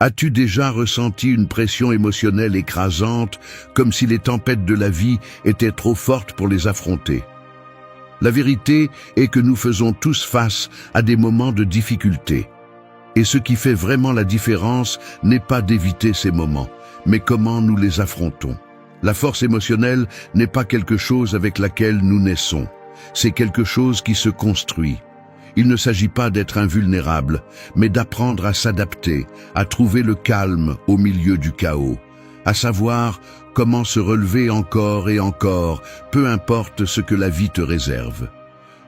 As-tu déjà ressenti une pression émotionnelle écrasante, comme si les tempêtes de la vie étaient trop fortes pour les affronter? La vérité est que nous faisons tous face à des moments de difficulté. Et ce qui fait vraiment la différence n'est pas d'éviter ces moments, mais comment nous les affrontons. La force émotionnelle n'est pas quelque chose avec laquelle nous naissons. C'est quelque chose qui se construit. Il ne s'agit pas d'être invulnérable, mais d'apprendre à s'adapter, à trouver le calme au milieu du chaos, à savoir comment se relever encore et encore, peu importe ce que la vie te réserve.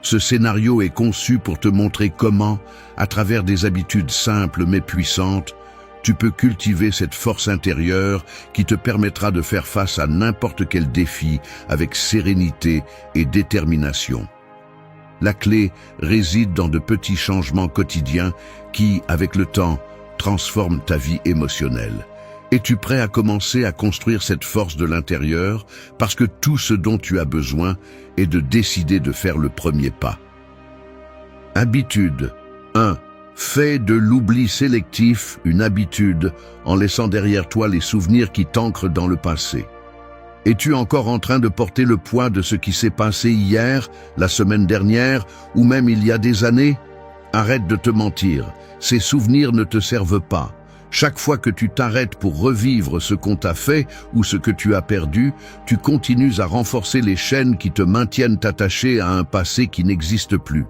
Ce scénario est conçu pour te montrer comment, à travers des habitudes simples mais puissantes, tu peux cultiver cette force intérieure qui te permettra de faire face à n'importe quel défi avec sérénité et détermination. La clé réside dans de petits changements quotidiens qui, avec le temps, transforment ta vie émotionnelle. Es-tu prêt à commencer à construire cette force de l'intérieur parce que tout ce dont tu as besoin est de décider de faire le premier pas? Habitude 1. Fais de l'oubli sélectif une habitude en laissant derrière toi les souvenirs qui t'ancrent dans le passé. Es-tu encore en train de porter le poids de ce qui s'est passé hier, la semaine dernière, ou même il y a des années? Arrête de te mentir, ces souvenirs ne te servent pas. Chaque fois que tu t'arrêtes pour revivre ce qu'on t'a fait ou ce que tu as perdu, tu continues à renforcer les chaînes qui te maintiennent attaché à un passé qui n'existe plus.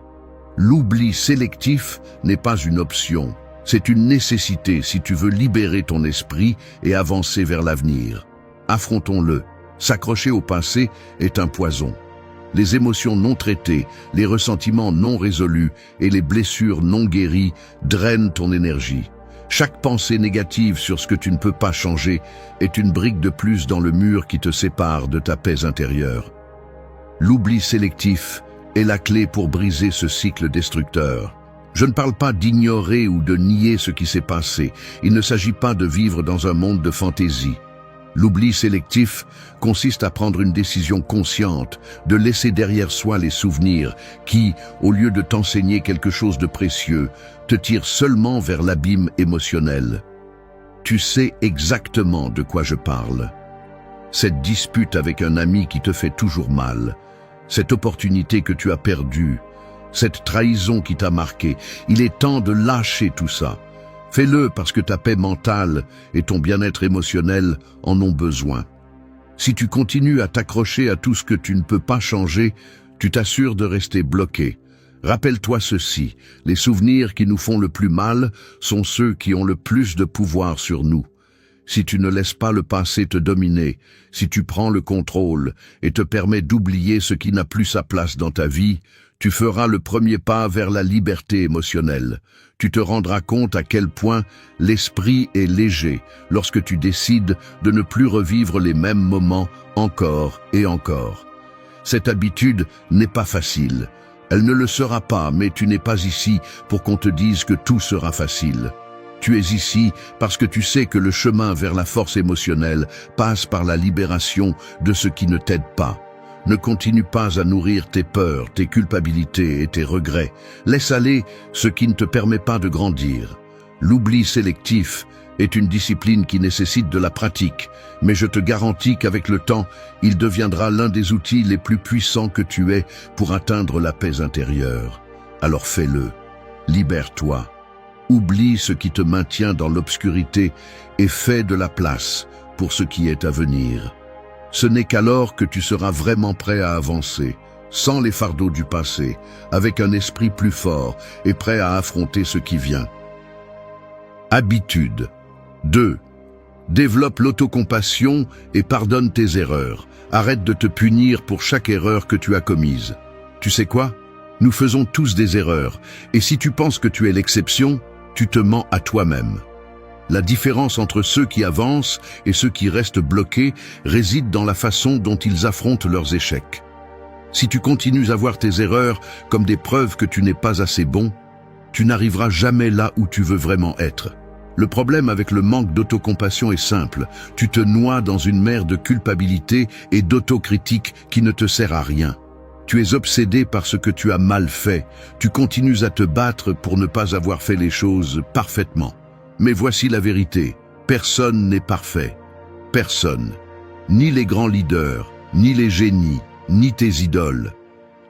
L'oubli sélectif n'est pas une option, c'est une nécessité si tu veux libérer ton esprit et avancer vers l'avenir. Affrontons-le. S'accrocher au passé est un poison. Les émotions non traitées, les ressentiments non résolus et les blessures non guéries drainent ton énergie. Chaque pensée négative sur ce que tu ne peux pas changer est une brique de plus dans le mur qui te sépare de ta paix intérieure. L'oubli sélectif est la clé pour briser ce cycle destructeur. Je ne parle pas d'ignorer ou de nier ce qui s'est passé. Il ne s'agit pas de vivre dans un monde de fantaisie. L'oubli sélectif consiste à prendre une décision consciente, de laisser derrière soi les souvenirs qui, au lieu de t'enseigner quelque chose de précieux, te tirent seulement vers l'abîme émotionnel. Tu sais exactement de quoi je parle. Cette dispute avec un ami qui te fait toujours mal, cette opportunité que tu as perdue, cette trahison qui t'a marqué, il est temps de lâcher tout ça. Fais-le parce que ta paix mentale et ton bien-être émotionnel en ont besoin. Si tu continues à t'accrocher à tout ce que tu ne peux pas changer, tu t'assures de rester bloqué. Rappelle-toi ceci, les souvenirs qui nous font le plus mal sont ceux qui ont le plus de pouvoir sur nous. Si tu ne laisses pas le passé te dominer, si tu prends le contrôle et te permets d'oublier ce qui n'a plus sa place dans ta vie, tu feras le premier pas vers la liberté émotionnelle. Tu te rendras compte à quel point l'esprit est léger lorsque tu décides de ne plus revivre les mêmes moments encore et encore. Cette habitude n'est pas facile. Elle ne le sera pas, mais tu n'es pas ici pour qu'on te dise que tout sera facile. Tu es ici parce que tu sais que le chemin vers la force émotionnelle passe par la libération de ce qui ne t'aide pas. Ne continue pas à nourrir tes peurs, tes culpabilités et tes regrets. Laisse aller ce qui ne te permet pas de grandir. L'oubli sélectif est une discipline qui nécessite de la pratique, mais je te garantis qu'avec le temps, il deviendra l'un des outils les plus puissants que tu aies pour atteindre la paix intérieure. Alors fais-le. Libère-toi. Oublie ce qui te maintient dans l'obscurité et fais de la place pour ce qui est à venir. Ce n'est qu'alors que tu seras vraiment prêt à avancer, sans les fardeaux du passé, avec un esprit plus fort et prêt à affronter ce qui vient. Habitude 2. Développe l'autocompassion et pardonne tes erreurs. Arrête de te punir pour chaque erreur que tu as commise. Tu sais quoi? Nous faisons tous des erreurs, et si tu penses que tu es l'exception, tu te mens à toi-même. La différence entre ceux qui avancent et ceux qui restent bloqués réside dans la façon dont ils affrontent leurs échecs. Si tu continues à voir tes erreurs comme des preuves que tu n'es pas assez bon, tu n'arriveras jamais là où tu veux vraiment être. Le problème avec le manque d'autocompassion est simple. Tu te noies dans une mer de culpabilité et d'autocritique qui ne te sert à rien. Tu es obsédé par ce que tu as mal fait. Tu continues à te battre pour ne pas avoir fait les choses parfaitement. Mais voici la vérité, personne n'est parfait. Personne. Ni les grands leaders, ni les génies, ni tes idoles.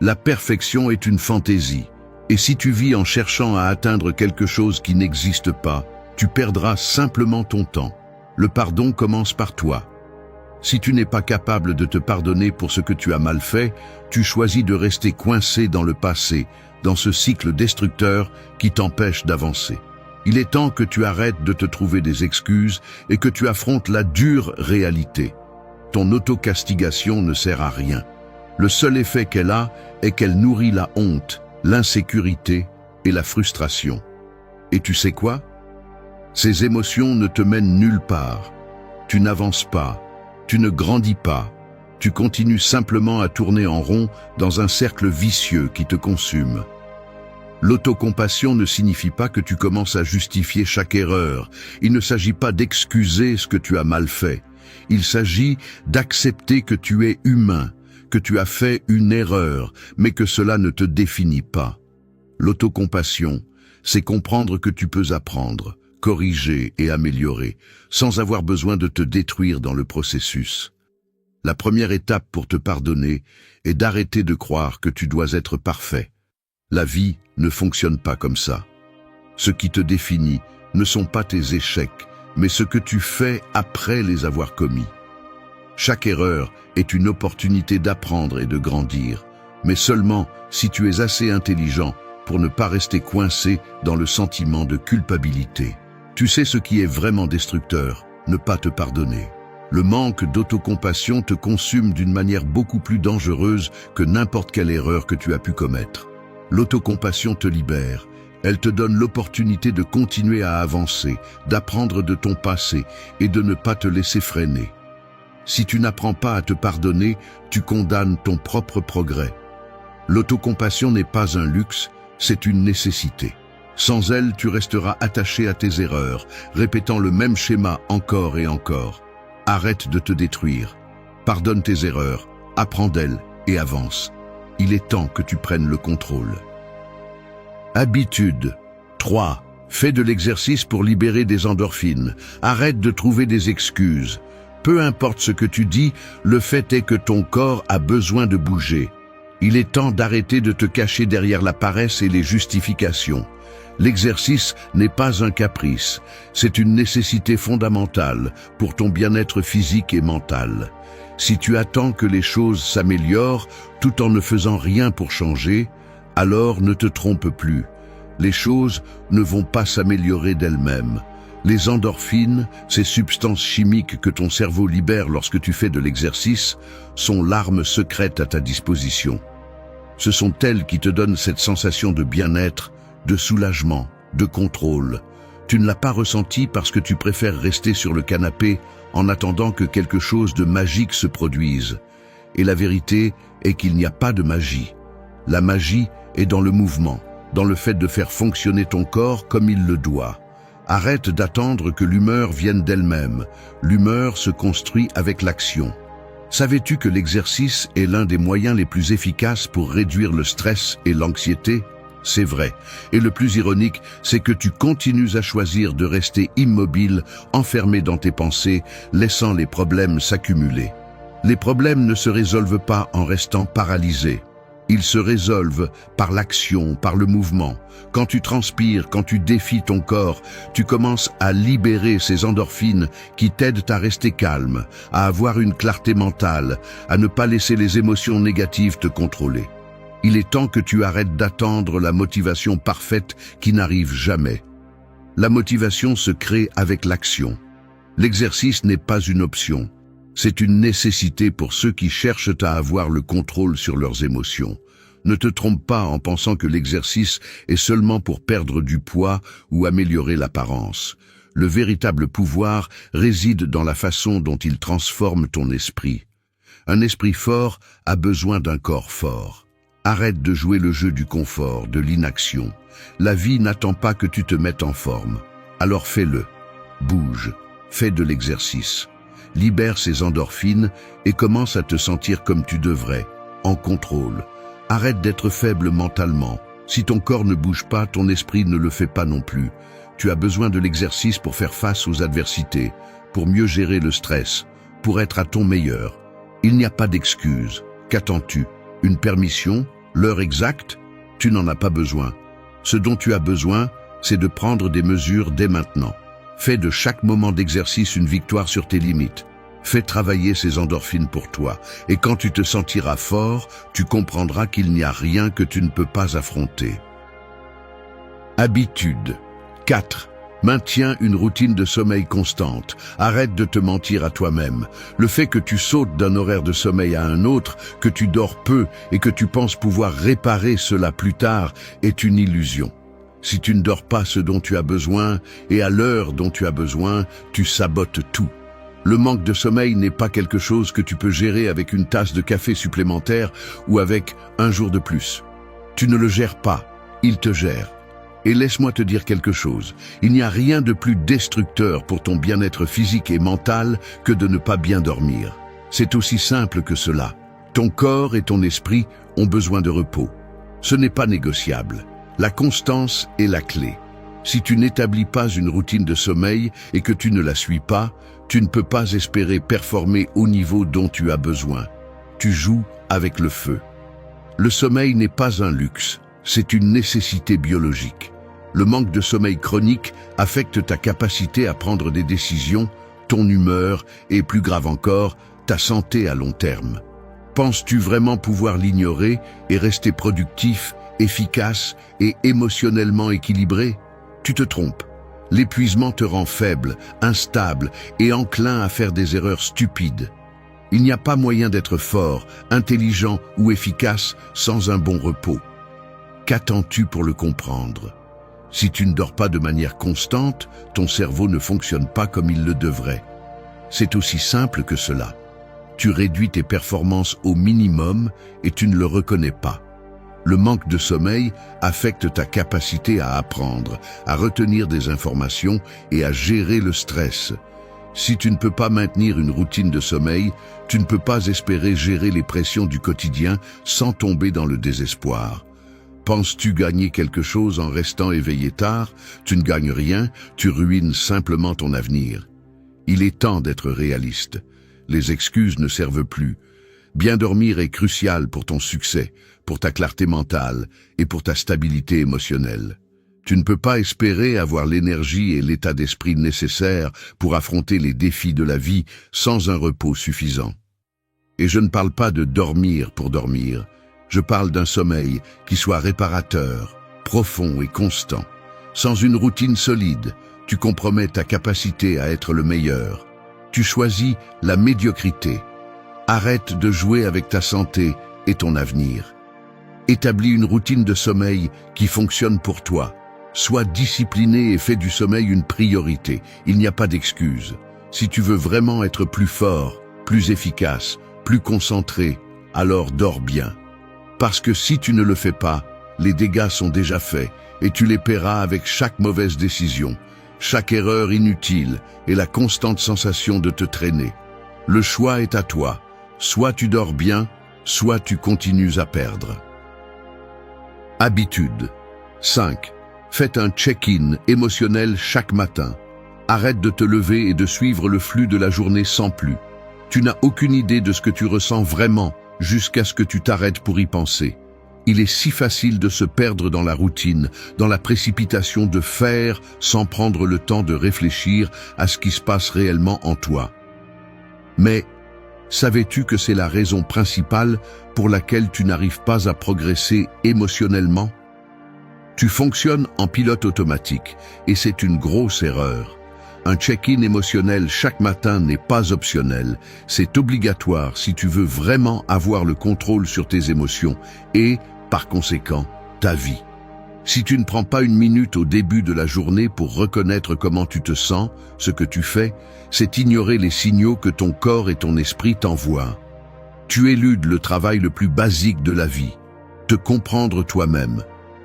La perfection est une fantaisie. Et si tu vis en cherchant à atteindre quelque chose qui n'existe pas, tu perdras simplement ton temps. Le pardon commence par toi. Si tu n'es pas capable de te pardonner pour ce que tu as mal fait, tu choisis de rester coincé dans le passé, dans ce cycle destructeur qui t'empêche d'avancer. Il est temps que tu arrêtes de te trouver des excuses et que tu affrontes la dure réalité. Ton autocastigation ne sert à rien. Le seul effet qu'elle a est qu'elle nourrit la honte, l'insécurité et la frustration. Et tu sais quoi? Ces émotions ne te mènent nulle part. Tu n'avances pas, tu ne grandis pas. Tu continues simplement à tourner en rond dans un cercle vicieux qui te consume. L'autocompassion ne signifie pas que tu commences à justifier chaque erreur. Il ne s'agit pas d'excuser ce que tu as mal fait. Il s'agit d'accepter que tu es humain, que tu as fait une erreur, mais que cela ne te définit pas. L'autocompassion, c'est comprendre que tu peux apprendre, corriger et améliorer, sans avoir besoin de te détruire dans le processus. La première étape pour te pardonner est d'arrêter de croire que tu dois être parfait. La vie ne fonctionne pas comme ça. Ce qui te définit ne sont pas tes échecs, mais ce que tu fais après les avoir commis. Chaque erreur est une opportunité d'apprendre et de grandir, mais seulement si tu es assez intelligent pour ne pas rester coincé dans le sentiment de culpabilité. Tu sais ce qui est vraiment destructeur, ne pas te pardonner. Le manque d'autocompassion te consume d'une manière beaucoup plus dangereuse que n'importe quelle erreur que tu as pu commettre. L'autocompassion te libère. Elle te donne l'opportunité de continuer à avancer, d'apprendre de ton passé et de ne pas te laisser freiner. Si tu n'apprends pas à te pardonner, tu condamnes ton propre progrès. L'autocompassion n'est pas un luxe, c'est une nécessité. Sans elle, tu resteras attaché à tes erreurs, répétant le même schéma encore et encore. Arrête de te détruire. Pardonne tes erreurs, apprends d'elles et avance. Il est temps que tu prennes le contrôle. Habitude 3. Fais de l'exercice pour libérer des endorphines. Arrête de trouver des excuses. Peu importe ce que tu dis, le fait est que ton corps a besoin de bouger. Il est temps d'arrêter de te cacher derrière la paresse et les justifications. L'exercice n'est pas un caprice, c'est une nécessité fondamentale pour ton bien-être physique et mental. Si tu attends que les choses s'améliorent tout en ne faisant rien pour changer, alors ne te trompe plus. Les choses ne vont pas s'améliorer d'elles-mêmes. Les endorphines, ces substances chimiques que ton cerveau libère lorsque tu fais de l'exercice, sont l'arme secrète à ta disposition. Ce sont elles qui te donnent cette sensation de bien-être, de soulagement, de contrôle. Tu ne l'as pas ressenti parce que tu préfères rester sur le canapé en attendant que quelque chose de magique se produise. Et la vérité est qu'il n'y a pas de magie. La magie est dans le mouvement, dans le fait de faire fonctionner ton corps comme il le doit. Arrête d'attendre que l'humeur vienne d'elle-même. L'humeur se construit avec l'action. Savais-tu que l'exercice est l'un des moyens les plus efficaces pour réduire le stress et l'anxiété? C'est vrai. Et le plus ironique, c'est que tu continues à choisir de rester immobile, enfermé dans tes pensées, laissant les problèmes s'accumuler. Les problèmes ne se résolvent pas en restant paralysés. Ils se résolvent par l'action, par le mouvement. Quand tu transpires, quand tu défies ton corps, tu commences à libérer ces endorphines qui t'aident à rester calme, à avoir une clarté mentale, à ne pas laisser les émotions négatives te contrôler. Il est temps que tu arrêtes d'attendre la motivation parfaite qui n'arrive jamais. La motivation se crée avec l'action. L'exercice n'est pas une option. C'est une nécessité pour ceux qui cherchent à avoir le contrôle sur leurs émotions. Ne te trompe pas en pensant que l'exercice est seulement pour perdre du poids ou améliorer l'apparence. Le véritable pouvoir réside dans la façon dont il transforme ton esprit. Un esprit fort a besoin d'un corps fort. Arrête de jouer le jeu du confort, de l'inaction. La vie n'attend pas que tu te mettes en forme. Alors fais-le. Bouge. Fais de l'exercice. Libère ces endorphines et commence à te sentir comme tu devrais, en contrôle. Arrête d'être faible mentalement. Si ton corps ne bouge pas, ton esprit ne le fait pas non plus. Tu as besoin de l'exercice pour faire face aux adversités, pour mieux gérer le stress, pour être à ton meilleur. Il n'y a pas d'excuse. Qu'attends-tu? Une permission? L'heure exacte? Tu n'en as pas besoin. Ce dont tu as besoin, c'est de prendre des mesures dès maintenant. Fais de chaque moment d'exercice une victoire sur tes limites. Fais travailler ces endorphines pour toi. Et quand tu te sentiras fort, tu comprendras qu'il n'y a rien que tu ne peux pas affronter. Habitude. 4. Maintiens une routine de sommeil constante. Arrête de te mentir à toi-même. Le fait que tu sautes d'un horaire de sommeil à un autre, que tu dors peu et que tu penses pouvoir réparer cela plus tard est une illusion. Si tu ne dors pas ce dont tu as besoin et à l'heure dont tu as besoin, tu sabotes tout. Le manque de sommeil n'est pas quelque chose que tu peux gérer avec une tasse de café supplémentaire ou avec un jour de plus. Tu ne le gères pas, il te gère. Et laisse-moi te dire quelque chose, il n'y a rien de plus destructeur pour ton bien-être physique et mental que de ne pas bien dormir. C'est aussi simple que cela. Ton corps et ton esprit ont besoin de repos. Ce n'est pas négociable. La constance est la clé. Si tu n'établis pas une routine de sommeil et que tu ne la suis pas, tu ne peux pas espérer performer au niveau dont tu as besoin. Tu joues avec le feu. Le sommeil n'est pas un luxe, c'est une nécessité biologique. Le manque de sommeil chronique affecte ta capacité à prendre des décisions, ton humeur et, plus grave encore, ta santé à long terme. Penses-tu vraiment pouvoir l'ignorer et rester productif, efficace et émotionnellement équilibré? Tu te trompes. L'épuisement te rend faible, instable et enclin à faire des erreurs stupides. Il n'y a pas moyen d'être fort, intelligent ou efficace sans un bon repos. Qu'attends-tu pour le comprendre? Si tu ne dors pas de manière constante, ton cerveau ne fonctionne pas comme il le devrait. C'est aussi simple que cela. Tu réduis tes performances au minimum et tu ne le reconnais pas. Le manque de sommeil affecte ta capacité à apprendre, à retenir des informations et à gérer le stress. Si tu ne peux pas maintenir une routine de sommeil, tu ne peux pas espérer gérer les pressions du quotidien sans tomber dans le désespoir. Penses-tu gagner quelque chose en restant éveillé tard? Tu ne gagnes rien, tu ruines simplement ton avenir. Il est temps d'être réaliste. Les excuses ne servent plus. Bien dormir est crucial pour ton succès, pour ta clarté mentale et pour ta stabilité émotionnelle. Tu ne peux pas espérer avoir l'énergie et l'état d'esprit nécessaires pour affronter les défis de la vie sans un repos suffisant. Et je ne parle pas de dormir pour dormir. Je parle d'un sommeil qui soit réparateur, profond et constant. Sans une routine solide, tu compromets ta capacité à être le meilleur. Tu choisis la médiocrité. Arrête de jouer avec ta santé et ton avenir. Établis une routine de sommeil qui fonctionne pour toi. Sois discipliné et fais du sommeil une priorité. Il n'y a pas d'excuse. Si tu veux vraiment être plus fort, plus efficace, plus concentré, alors dors bien. Parce que si tu ne le fais pas, les dégâts sont déjà faits et tu les paieras avec chaque mauvaise décision, chaque erreur inutile et la constante sensation de te traîner. Le choix est à toi. Soit tu dors bien, soit tu continues à perdre. Habitude. 5. Faites un check-in émotionnel chaque matin. Arrête de te lever et de suivre le flux de la journée sans plus. Tu n'as aucune idée de ce que tu ressens vraiment jusqu'à ce que tu t'arrêtes pour y penser. Il est si facile de se perdre dans la routine, dans la précipitation de faire sans prendre le temps de réfléchir à ce qui se passe réellement en toi. Mais savais-tu que c'est la raison principale pour laquelle tu n'arrives pas à progresser émotionnellement? Tu fonctionnes en pilote automatique et c'est une grosse erreur. Un check-in émotionnel chaque matin n'est pas optionnel, c'est obligatoire si tu veux vraiment avoir le contrôle sur tes émotions et, par conséquent, ta vie. Si tu ne prends pas une minute au début de la journée pour reconnaître comment tu te sens, ce que tu fais, c'est ignorer les signaux que ton corps et ton esprit t'envoient. Tu éludes le travail le plus basique de la vie, te comprendre toi-même.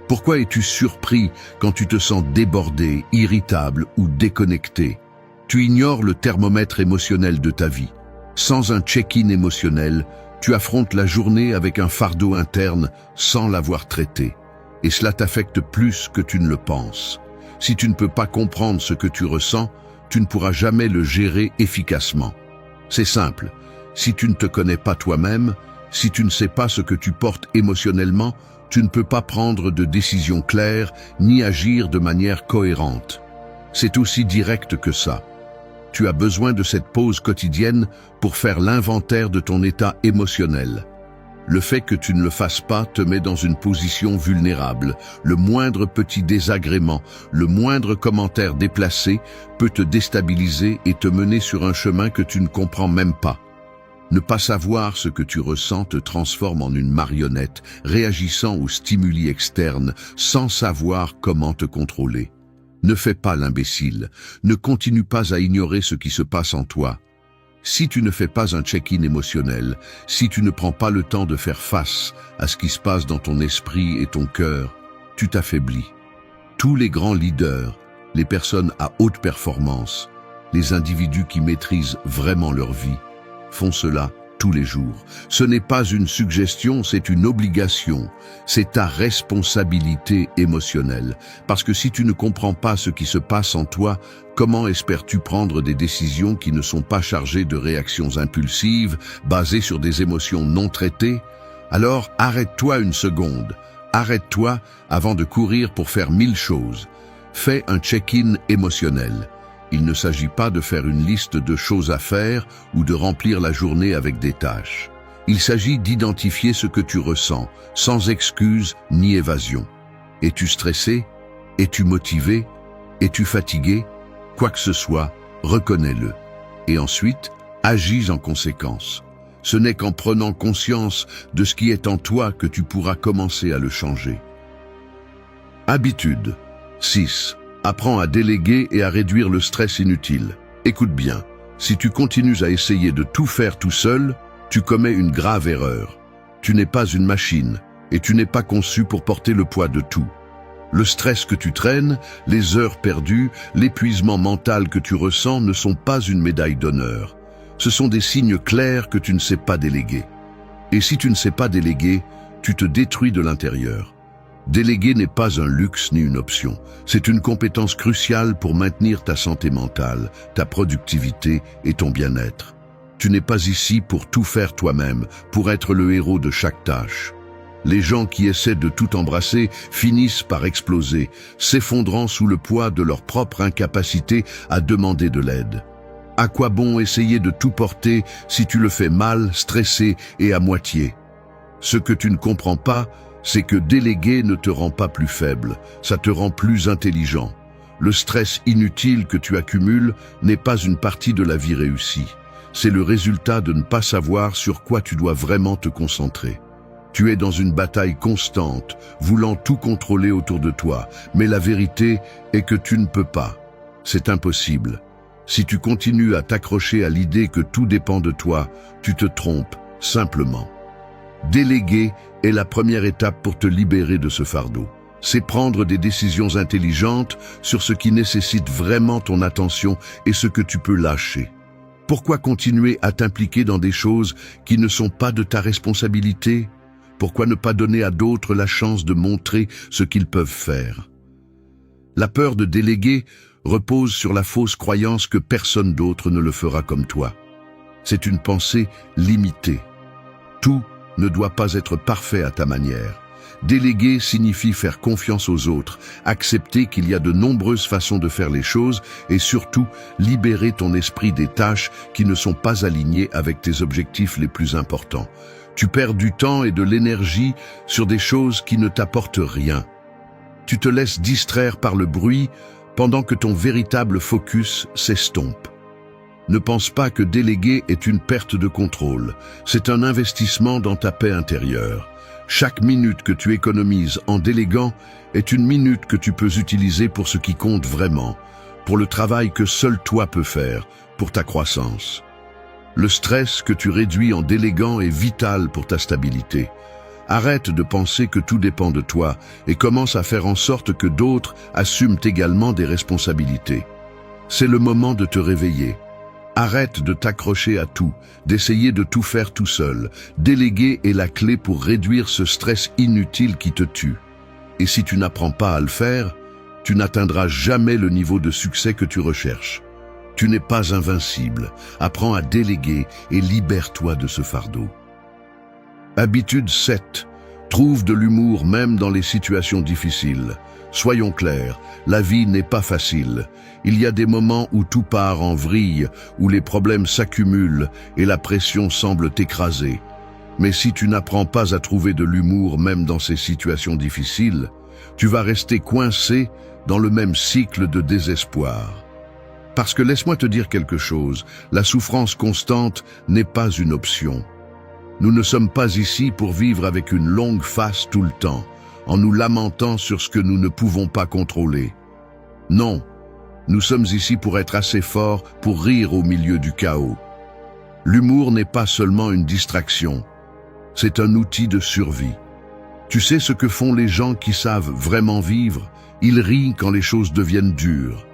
Pourquoi es-tu surpris quand tu te sens débordé, irritable ou déconnecté? Tu ignores le thermomètre émotionnel de ta vie. Sans un check-in émotionnel, tu affrontes la journée avec un fardeau interne sans l'avoir traité. Et cela t'affecte plus que tu ne le penses. Si tu ne peux pas comprendre ce que tu ressens, tu ne pourras jamais le gérer efficacement. C'est simple. Si tu ne te connais pas toi-même, si tu ne sais pas ce que tu portes émotionnellement, tu ne peux pas prendre de décisions claires ni agir de manière cohérente. C'est aussi direct que ça. Tu as besoin de cette pause quotidienne pour faire l'inventaire de ton état émotionnel. Le fait que tu ne le fasses pas te met dans une position vulnérable. Le moindre petit désagrément, le moindre commentaire déplacé peut te déstabiliser et te mener sur un chemin que tu ne comprends même pas. Ne pas savoir ce que tu ressens te transforme en une marionnette, réagissant aux stimuli externes sans savoir comment te contrôler. Ne fais pas l'imbécile, ne continue pas à ignorer ce qui se passe en toi. Si tu ne fais pas un check-in émotionnel, si tu ne prends pas le temps de faire face à ce qui se passe dans ton esprit et ton cœur, tu t'affaiblis. Tous les grands leaders, les personnes à haute performance, les individus qui maîtrisent vraiment leur vie, font cela tous les jours. Ce n'est pas une suggestion, c'est une obligation. C'est ta responsabilité émotionnelle. Parce que si tu ne comprends pas ce qui se passe en toi, comment espères-tu prendre des décisions qui ne sont pas chargées de réactions impulsives, basées sur des émotions non traitées? Alors arrête-toi une seconde. Arrête-toi avant de courir pour faire 1000 choses. Fais un check-in émotionnel. Il ne s'agit pas de faire une liste de choses à faire ou de remplir la journée avec des tâches. Il s'agit d'identifier ce que tu ressens, sans excuse ni évasion. Es-tu stressé? Es-tu motivé? Es-tu fatigué? Quoi que ce soit, reconnais-le. Et ensuite, agis en conséquence. Ce n'est qu'en prenant conscience de ce qui est en toi que tu pourras commencer à le changer. Habitude 6. Apprends à déléguer et à réduire le stress inutile. Écoute bien, si tu continues à essayer de tout faire tout seul, tu commets une grave erreur. Tu n'es pas une machine et tu n'es pas conçu pour porter le poids de tout. Le stress que tu traînes, les heures perdues, l'épuisement mental que tu ressens ne sont pas une médaille d'honneur. Ce sont des signes clairs que tu ne sais pas déléguer. Et si tu ne sais pas déléguer, tu te détruis de l'intérieur. Déléguer n'est pas un luxe ni une option. C'est une compétence cruciale pour maintenir ta santé mentale, ta productivité et ton bien-être. Tu n'es pas ici pour tout faire toi-même, pour être le héros de chaque tâche. Les gens qui essaient de tout embrasser finissent par exploser, s'effondrant sous le poids de leur propre incapacité à demander de l'aide. À quoi bon essayer de tout porter si tu le fais mal, stressé et à moitié? Ce que tu ne comprends pas, c'est que déléguer ne te rend pas plus faible, ça te rend plus intelligent. Le stress inutile que tu accumules n'est pas une partie de la vie réussie. C'est le résultat de ne pas savoir sur quoi tu dois vraiment te concentrer. Tu es dans une bataille constante, voulant tout contrôler autour de toi, mais la vérité est que tu ne peux pas. C'est impossible. Si tu continues à t'accrocher à l'idée que tout dépend de toi, tu te trompes, simplement. Déléguer est la première étape pour te libérer de ce fardeau. C'est prendre des décisions intelligentes sur ce qui nécessite vraiment ton attention et ce que tu peux lâcher. Pourquoi continuer à t'impliquer dans des choses qui ne sont pas de ta responsabilité? Pourquoi ne pas donner à d'autres la chance de montrer ce qu'ils peuvent faire? La peur de déléguer repose sur la fausse croyance que personne d'autre ne le fera comme toi. C'est une pensée limitée. Tout ne doit pas être parfait à ta manière. Déléguer signifie faire confiance aux autres, accepter qu'il y a de nombreuses façons de faire les choses et surtout libérer ton esprit des tâches qui ne sont pas alignées avec tes objectifs les plus importants. Tu perds du temps et de l'énergie sur des choses qui ne t'apportent rien. Tu te laisses distraire par le bruit pendant que ton véritable focus s'estompe. Ne pense pas que déléguer est une perte de contrôle. C'est un investissement dans ta paix intérieure. Chaque minute que tu économises en déléguant est une minute que tu peux utiliser pour ce qui compte vraiment, pour le travail que seul toi peux faire, pour ta croissance. Le stress que tu réduis en déléguant est vital pour ta stabilité. Arrête de penser que tout dépend de toi et commence à faire en sorte que d'autres assument également des responsabilités. C'est le moment de te réveiller. Arrête de t'accrocher à tout, d'essayer de tout faire tout seul. Déléguer est la clé pour réduire ce stress inutile qui te tue. Et si tu n'apprends pas à le faire, tu n'atteindras jamais le niveau de succès que tu recherches. Tu n'es pas invincible. Apprends à déléguer et libère-toi de ce fardeau. Habitude 7. Trouve de l'humour même dans les situations difficiles. Soyons clairs, la vie n'est pas facile. Il y a des moments où tout part en vrille, où les problèmes s'accumulent et la pression semble t'écraser. Mais si tu n'apprends pas à trouver de l'humour même dans ces situations difficiles, tu vas rester coincé dans le même cycle de désespoir. Parce que laisse-moi te dire quelque chose, la souffrance constante n'est pas une option. Nous ne sommes pas ici pour vivre avec une longue face tout le temps, en nous lamentant sur ce que nous ne pouvons pas contrôler. Non, nous sommes ici pour être assez forts pour rire au milieu du chaos. L'humour n'est pas seulement une distraction, c'est un outil de survie. Tu sais ce que font les gens qui savent vraiment vivre? Ils rient quand les choses deviennent dures.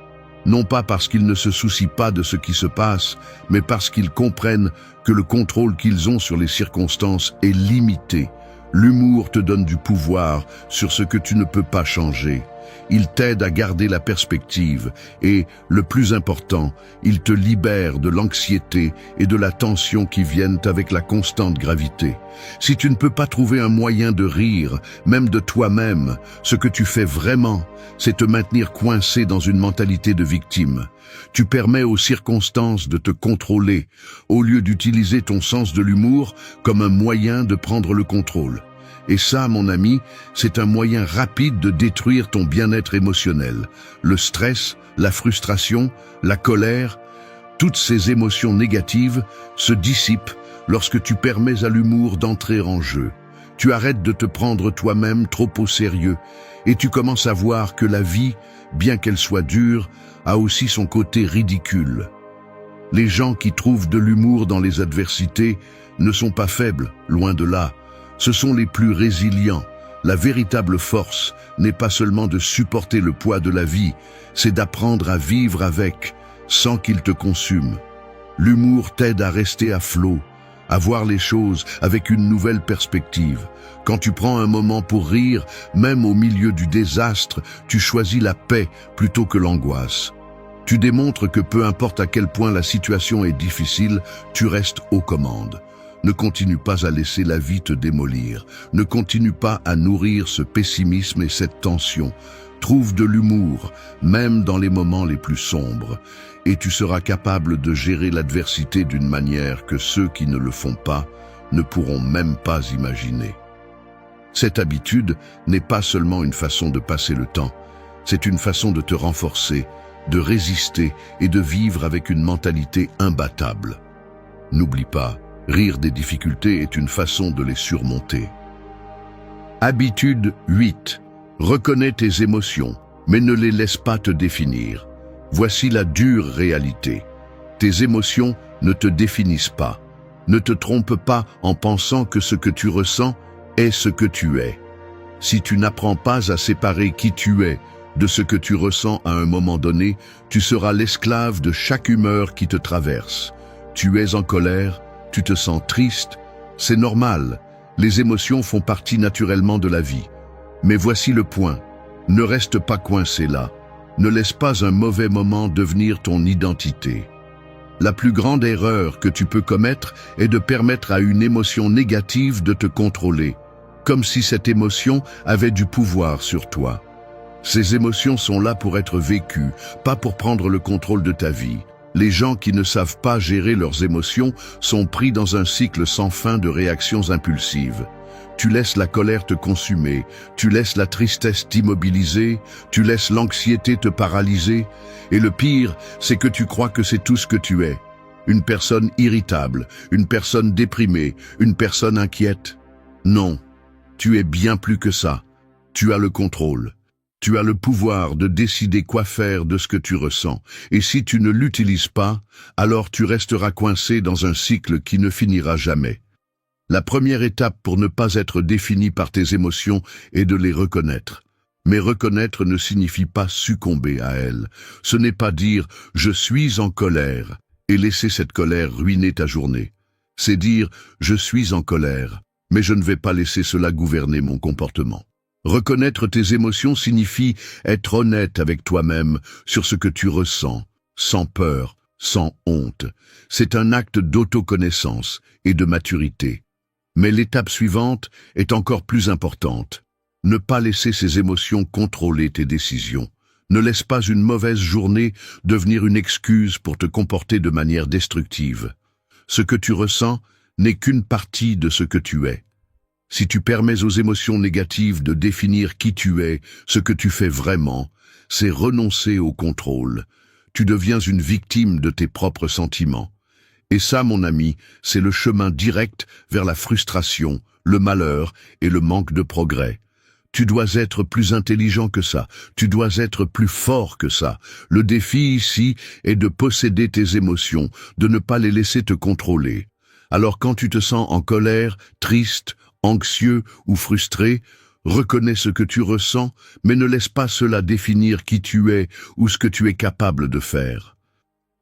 Non pas parce qu'ils ne se soucient pas de ce qui se passe, mais parce qu'ils comprennent que le contrôle qu'ils ont sur les circonstances est limité. L'humour te donne du pouvoir sur ce que tu ne peux pas changer. Il t'aide à garder la perspective et, le plus important, il te libère de l'anxiété et de la tension qui viennent avec la constante gravité. Si tu ne peux pas trouver un moyen de rire, même de toi-même, ce que tu fais vraiment, c'est te maintenir coincé dans une mentalité de victime. Tu permets aux circonstances de te contrôler, au lieu d'utiliser ton sens de l'humour comme un moyen de prendre le contrôle. Et ça, mon ami, c'est un moyen rapide de détruire ton bien-être émotionnel. Le stress, la frustration, la colère, toutes ces émotions négatives se dissipent lorsque tu permets à l'humour d'entrer en jeu. Tu arrêtes de te prendre toi-même trop au sérieux et tu commences à voir que la vie, bien qu'elle soit dure, a aussi son côté ridicule. Les gens qui trouvent de l'humour dans les adversités ne sont pas faibles, loin de là. Ce sont les plus résilients. La véritable force n'est pas seulement de supporter le poids de la vie, c'est d'apprendre à vivre avec, sans qu'il te consume. L'humour t'aide à rester à flot, à voir les choses avec une nouvelle perspective. Quand tu prends un moment pour rire, même au milieu du désastre, tu choisis la paix plutôt que l'angoisse. Tu démontres que peu importe à quel point la situation est difficile, tu restes aux commandes. Ne continue pas à laisser la vie te démolir. Ne continue pas à nourrir ce pessimisme et cette tension. Trouve de l'humour, même dans les moments les plus sombres, et tu seras capable de gérer l'adversité d'une manière que ceux qui ne le font pas ne pourront même pas imaginer. Cette habitude n'est pas seulement une façon de passer le temps, c'est une façon de te renforcer, de résister et de vivre avec une mentalité imbattable. N'oublie pas, rire des difficultés est une façon de les surmonter. Habitude 8. Reconnais tes émotions, mais ne les laisse pas te définir. Voici la dure réalité. Tes émotions ne te définissent pas. Ne te trompe pas en pensant que ce que tu ressens est ce que tu es. Si tu n'apprends pas à séparer qui tu es de ce que tu ressens à un moment donné, tu seras l'esclave de chaque humeur qui te traverse. Tu es en colère, tu te sens triste, c'est normal. Les émotions font partie naturellement de la vie. Mais voici le point. Ne reste pas coincé là. Ne laisse pas un mauvais moment devenir ton identité. La plus grande erreur que tu peux commettre est de permettre à une émotion négative de te contrôler, comme si cette émotion avait du pouvoir sur toi. Ces émotions sont là pour être vécues, pas pour prendre le contrôle de ta vie. Les gens qui ne savent pas gérer leurs émotions sont pris dans un cycle sans fin de réactions impulsives. Tu laisses la colère te consumer, tu laisses la tristesse t'immobiliser, tu laisses l'anxiété te paralyser, et le pire, c'est que tu crois que c'est tout ce que tu es. Une personne irritable, une personne déprimée, une personne inquiète. Non, tu es bien plus que ça. Tu as le contrôle. Tu as le pouvoir de décider quoi faire de ce que tu ressens. Et si tu ne l'utilises pas, alors tu resteras coincé dans un cycle qui ne finira jamais. La première étape pour ne pas être défini par tes émotions est de les reconnaître. Mais reconnaître ne signifie pas succomber à elles. Ce n'est pas dire « je suis en colère » et laisser cette colère ruiner ta journée. C'est dire « je suis en colère », mais je ne vais pas laisser cela gouverner mon comportement. Reconnaître tes émotions signifie être honnête avec toi-même sur ce que tu ressens, sans peur, sans honte. C'est un acte d'autoconnaissance et de maturité. Mais l'étape suivante est encore plus importante. Ne pas laisser ces émotions contrôler tes décisions. Ne laisse pas une mauvaise journée devenir une excuse pour te comporter de manière destructive. Ce que tu ressens n'est qu'une partie de ce que tu es. Si tu permets aux émotions négatives de définir qui tu es, ce que tu fais vraiment, c'est renoncer au contrôle. Tu deviens une victime de tes propres sentiments. Et ça, mon ami, c'est le chemin direct vers la frustration, le malheur et le manque de progrès. Tu dois être plus intelligent que ça, tu dois être plus fort que ça. Le défi ici est de posséder tes émotions, de ne pas les laisser te contrôler. Alors quand tu te sens en colère, triste, anxieux ou frustré, reconnais ce que tu ressens, mais ne laisse pas cela définir qui tu es ou ce que tu es capable de faire.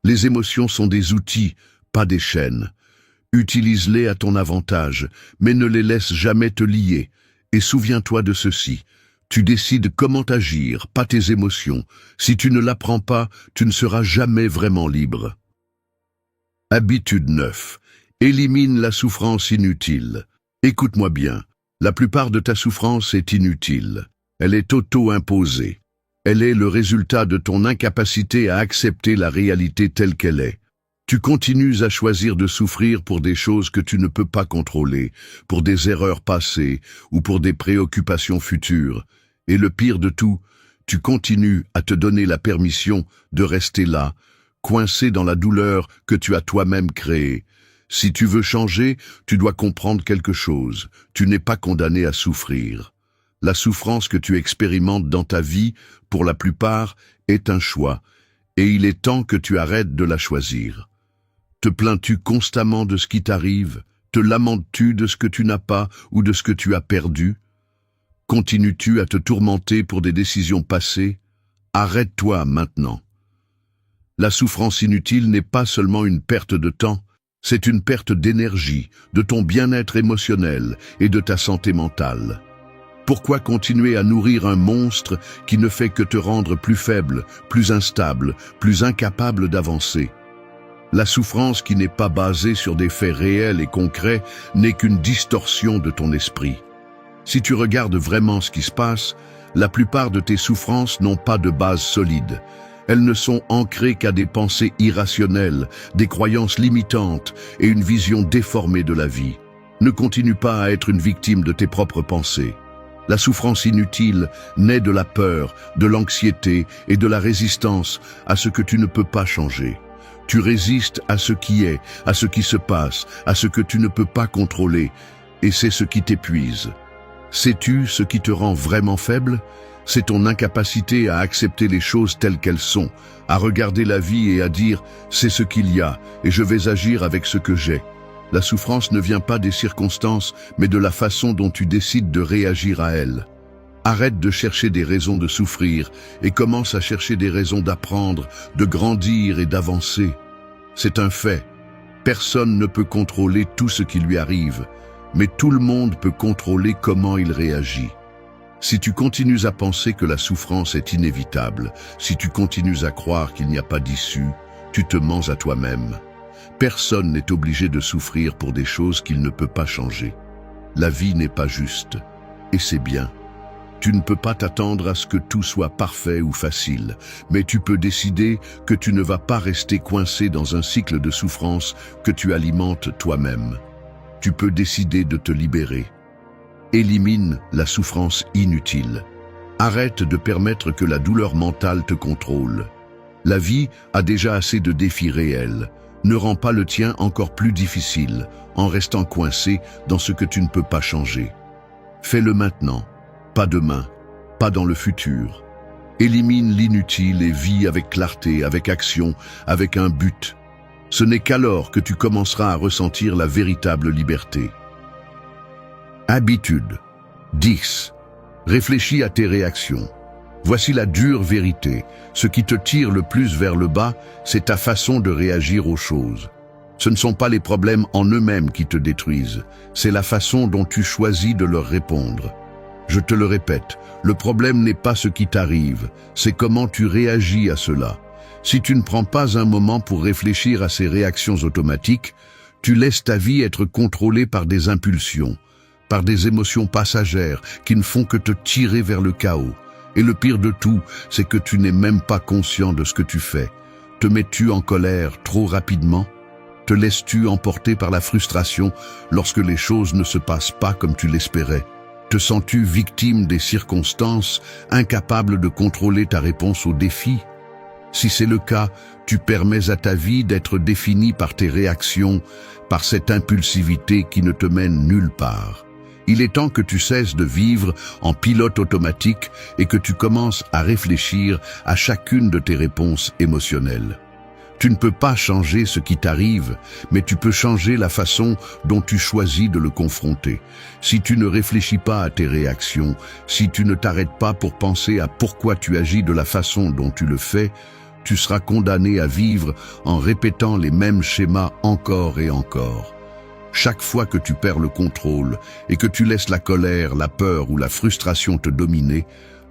Les émotions sont des outils, pas des chaînes. Utilise-les à ton avantage, mais ne les laisse jamais te lier. Et souviens-toi de ceci, tu décides comment agir, pas tes émotions. Si tu ne l'apprends pas, tu ne seras jamais vraiment libre. Habitude 9. Élimine la souffrance inutile. Écoute-moi bien, la plupart de ta souffrance est inutile. Elle est auto-imposée. Elle est le résultat de ton incapacité à accepter la réalité telle qu'elle est. Tu continues à choisir de souffrir pour des choses que tu ne peux pas contrôler, pour des erreurs passées ou pour des préoccupations futures. Et le pire de tout, tu continues à te donner la permission de rester là, coincé dans la douleur que tu as toi-même créée. Si tu veux changer, tu dois comprendre quelque chose. Tu n'es pas condamné à souffrir. La souffrance que tu expérimentes dans ta vie, pour la plupart, est un choix, et il est temps que tu arrêtes de la choisir. Te plains-tu constamment de ce qui t'arrive? Te lamentes-tu de ce que tu n'as pas ou de ce que tu as perdu? Continues-tu à te tourmenter pour des décisions passées? Arrête-toi maintenant. La souffrance inutile n'est pas seulement une perte de temps, c'est une perte d'énergie, de ton bien-être émotionnel et de ta santé mentale. Pourquoi continuer à nourrir un monstre qui ne fait que te rendre plus faible, plus instable, plus incapable d'avancer? La souffrance qui n'est pas basée sur des faits réels et concrets n'est qu'une distorsion de ton esprit. Si tu regardes vraiment ce qui se passe, la plupart de tes souffrances n'ont pas de base solide. Elles ne sont ancrées qu'à des pensées irrationnelles, des croyances limitantes et une vision déformée de la vie. Ne continue pas à être une victime de tes propres pensées. La souffrance inutile naît de la peur, de l'anxiété et de la résistance à ce que tu ne peux pas changer. Tu résistes à ce qui est, à ce qui se passe, à ce que tu ne peux pas contrôler, et c'est ce qui t'épuise. Sais-tu ce qui te rend vraiment faible? C'est ton incapacité à accepter les choses telles qu'elles sont, à regarder la vie et à dire « c'est ce qu'il y a, et je vais agir avec ce que j'ai ». La souffrance ne vient pas des circonstances, mais de la façon dont tu décides de réagir à elle. Arrête de chercher des raisons de souffrir et commence à chercher des raisons d'apprendre, de grandir et d'avancer. C'est un fait. Personne ne peut contrôler tout ce qui lui arrive, mais tout le monde peut contrôler comment il réagit. Si tu continues à penser que la souffrance est inévitable, si tu continues à croire qu'il n'y a pas d'issue, tu te mens à toi-même. Personne n'est obligé de souffrir pour des choses qu'il ne peut pas changer. La vie n'est pas juste, et c'est bien. Tu ne peux pas t'attendre à ce que tout soit parfait ou facile, mais tu peux décider que tu ne vas pas rester coincé dans un cycle de souffrance que tu alimentes toi-même. Tu peux décider de te libérer. Élimine la souffrance inutile. Arrête de permettre que la douleur mentale te contrôle. La vie a déjà assez de défis réels. Ne rends pas le tien encore plus difficile en restant coincé dans ce que tu ne peux pas changer. Fais-le maintenant. Pas demain, pas dans le futur. Élimine l'inutile et vis avec clarté, avec action, avec un but. Ce n'est qu'alors que tu commenceras à ressentir la véritable liberté. Habitude 10. Réfléchis à tes réactions. Voici la dure vérité. Ce qui te tire le plus vers le bas, c'est ta façon de réagir aux choses. Ce ne sont pas les problèmes en eux-mêmes qui te détruisent, c'est la façon dont tu choisis de leur répondre. Je te le répète, le problème n'est pas ce qui t'arrive, c'est comment tu réagis à cela. Si tu ne prends pas un moment pour réfléchir à ces réactions automatiques, tu laisses ta vie être contrôlée par des impulsions, par des émotions passagères qui ne font que te tirer vers le chaos. Et le pire de tout, c'est que tu n'es même pas conscient de ce que tu fais. Te mets-tu en colère trop rapidement? Te laisses-tu emporter par la frustration lorsque les choses ne se passent pas comme tu l'espérais? Te sens-tu victime des circonstances, incapable de contrôler ta réponse aux défis? Si c'est le cas, tu permets à ta vie d'être définie par tes réactions, par cette impulsivité qui ne te mène nulle part. Il est temps que tu cesses de vivre en pilote automatique et que tu commences à réfléchir à chacune de tes réponses émotionnelles. Tu ne peux pas changer ce qui t'arrive, mais tu peux changer la façon dont tu choisis de le confronter. Si tu ne réfléchis pas à tes réactions, si tu ne t'arrêtes pas pour penser à pourquoi tu agis de la façon dont tu le fais, tu seras condamné à vivre en répétant les mêmes schémas encore et encore. Chaque fois que tu perds le contrôle et que tu laisses la colère, la peur ou la frustration te dominer,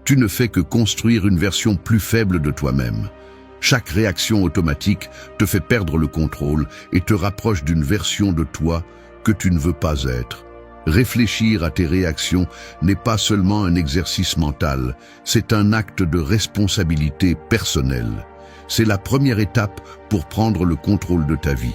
tu ne fais que construire une version plus faible de toi-même. Chaque réaction automatique te fait perdre le contrôle et te rapproche d'une version de toi que tu ne veux pas être. Réfléchir à tes réactions n'est pas seulement un exercice mental, c'est un acte de responsabilité personnelle. C'est la première étape pour prendre le contrôle de ta vie.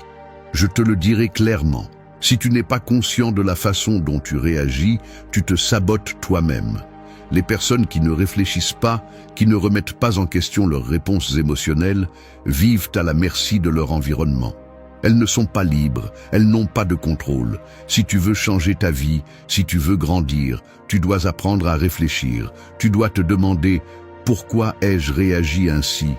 Je te le dirai clairement. Si tu n'es pas conscient de la façon dont tu réagis, tu te sabotes toi-même. Les personnes qui ne réfléchissent pas, qui ne remettent pas en question leurs réponses émotionnelles, vivent à la merci de leur environnement. Elles ne sont pas libres, elles n'ont pas de contrôle. Si tu veux changer ta vie, si tu veux grandir, tu dois apprendre à réfléchir. Tu dois te demander « Pourquoi ai-je réagi ainsi ?»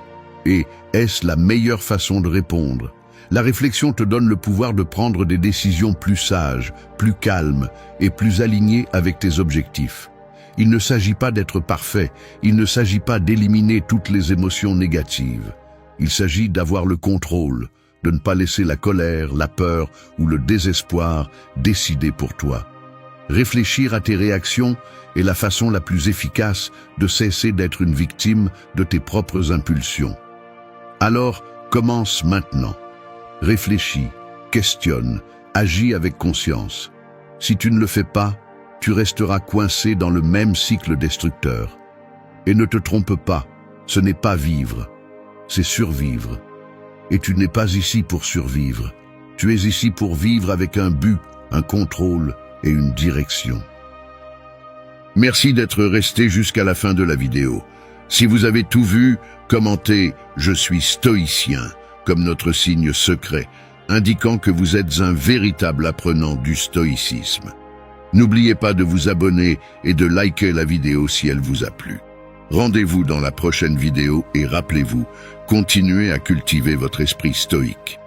et « Est-ce la meilleure façon de répondre ?» La réflexion te donne le pouvoir de prendre des décisions plus sages, plus calmes et plus alignées avec tes objectifs. Il ne s'agit pas d'être parfait, il ne s'agit pas d'éliminer toutes les émotions négatives. Il s'agit d'avoir le contrôle, de ne pas laisser la colère, la peur ou le désespoir décider pour toi. Réfléchir à tes réactions est la façon la plus efficace de cesser d'être une victime de tes propres impulsions. Alors, commence maintenant. Réfléchis, questionne, agis avec conscience. Si tu ne le fais pas, tu resteras coincé dans le même cycle destructeur. Et ne te trompe pas, ce n'est pas vivre, c'est survivre. Et tu n'es pas ici pour survivre. Tu es ici pour vivre avec un but, un contrôle et une direction. Merci d'être resté jusqu'à la fin de la vidéo. Si vous avez tout vu, commentez « Je suis stoïcien » comme notre signe secret, indiquant que vous êtes un véritable apprenant du stoïcisme. N'oubliez pas de vous abonner et de liker la vidéo si elle vous a plu. Rendez-vous dans la prochaine vidéo et rappelez-vous, continuez à cultiver votre esprit stoïque.